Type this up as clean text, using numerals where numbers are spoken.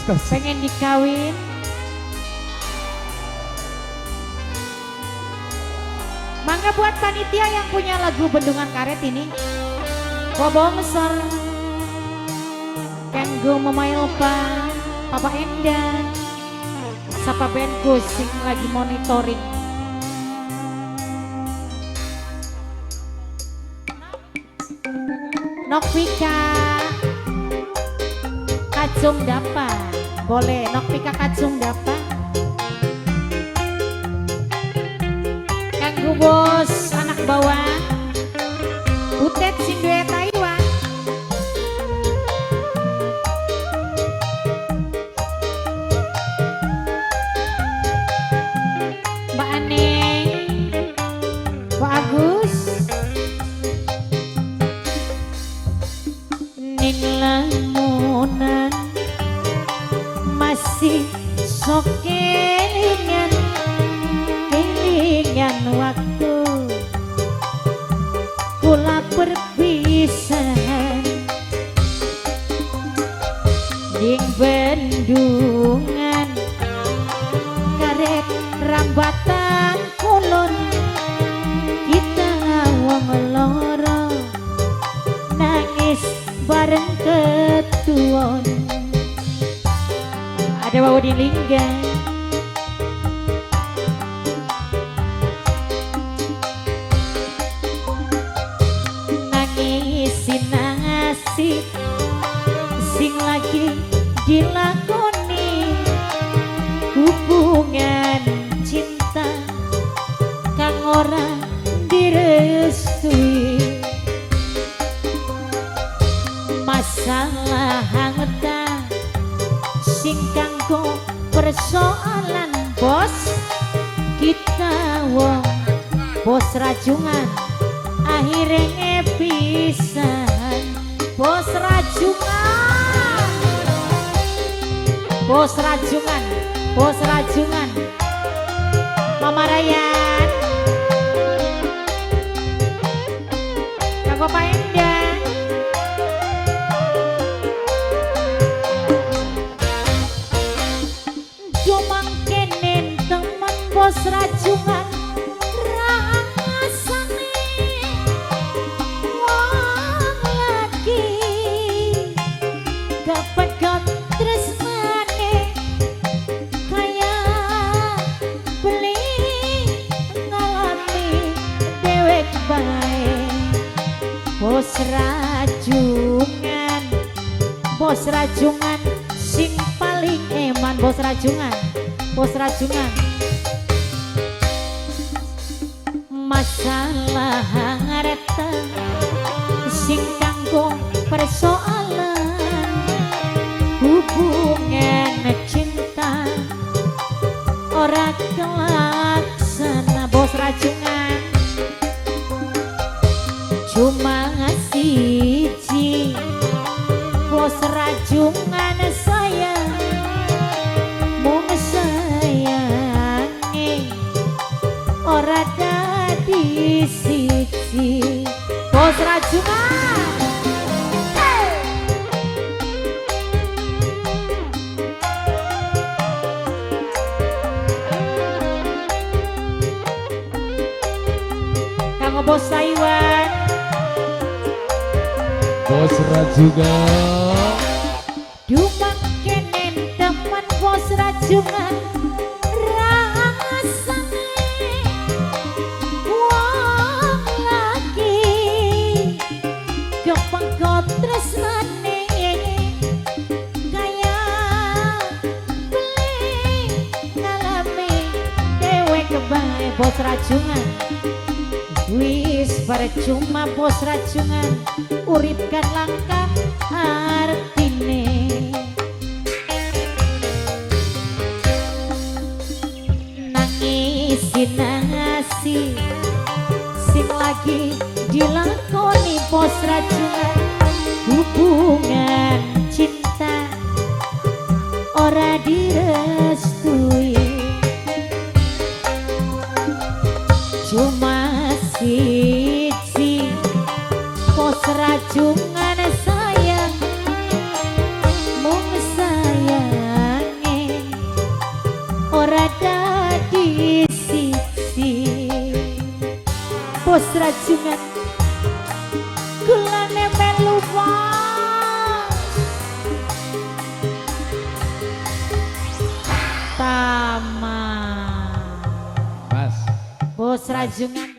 pengen dikawin. Mangga buat panitia yang punya lagu Bendungan Karet ini. Bobo Mesor, Kenggu Memail Papa Endan, Sapa Benku sing lagi monitoring. Nokpika Kacung Dapa, boleh Nokpika Kacung Dapa. Kanggo bos anak bawah, Butet Sindue Taiwan. Mbak Aneng, Pak Agus, ning lamunan masih sok kelingan waktu kula perpisahan ding Bendungan Karet Rambatan Kulon kita wong loro nangis bareng ketuon. Ada Wawo di Lingga, sing lagi dilakoni hubungan cinta kang ora direstui. Masalah hangeta sing kanggo persoalan bos kita wong bos rajungan akhirnya pisahan. Bos rajungan, bos rajungan, bos rajungan, Mama Rayan, Kang Papa Endan, Jomang kenen teman bos rajungan. Bos rajungan sing paling eman. Bos rajungan, bos rajungan. Masalah harta sing kanggo persoalan hubungan cinta ora kelaksana. Bos rajungan cuma siji bos rajungan sayang mung sayangi ora dadi siji. Bos rajungan kanggo bos Taiwan, bos rajungan. Dumang kenen teman bos rajungan rasane wong lagi kepengkot tresnane kaya beli ngalami dewek bae. Bos rajungan wis percuma bos rajungan urip kan langka artine. Nangisi sing lagi dilakoni bos rajungan hubungan cinta ora direstui. Cuma siji bos rajungan sayang mung sayang ora dadi siji. Bos rajungan gulane melu bos. Taman Mas bos rajungan